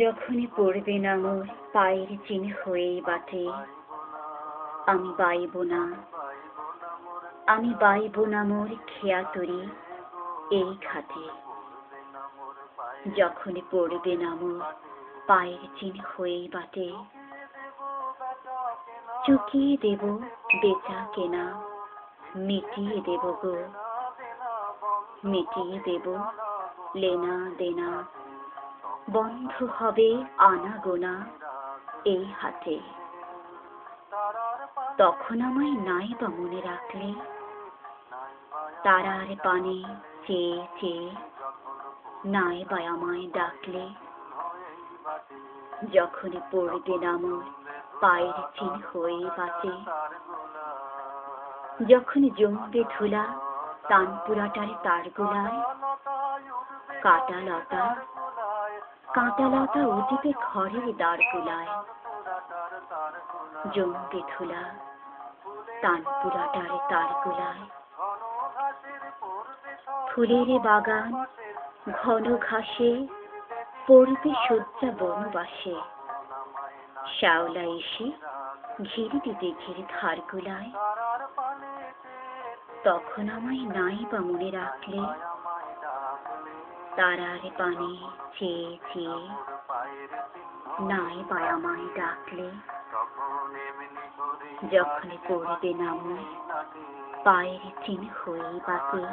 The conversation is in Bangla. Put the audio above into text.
যখনই পড়বে না মোর পায়ের চিহ্ন হয়েই বাটে, আমি বাইব না, আমি বাইব না মোর খেয়া তরি এই ঘাটে। যখনই পড়বে না মোর পায়ের চিহ্ন হয়েই বাটে, চুকিয়ে দেব বেচা কেনা, মিটিয়ে দেব গো, মিটিয়ে দেব লেনা দেনা, বন্ধ হবে আনাগোনা এই হাটে। তখন আমায় নাই বা মনে রাখলে, তারার পানে চেয়ে চেয়ে নাই বা আমায় ডাকলে। যখনই পড়বে না মোর পায়ের চিহ্ন হয়ে বাটে, যখনই জমবে ধুলা তানপুরাটার তারগুলায়, কাঁটা লতা কাঁটা লতা উঠিবে ঘরের দ্বারগুলায়। জমবে ধুলা তানপুরাটার তারগুলায়, ফুলের বাগান ঘন ঘাসে পড়বে শয্যা বনবাসে। শ্যাওলা এসে ঘিরিবে দিঘির ধারগুলায়। তখন আমায় নাই বা মনে রাখলে, তারার পানে চেয়ে চেয়ে নাই বা আমায় ডাকলে। যখনই পড়বে না মোর পায়ের চিহ্ন হয়েই বাটে,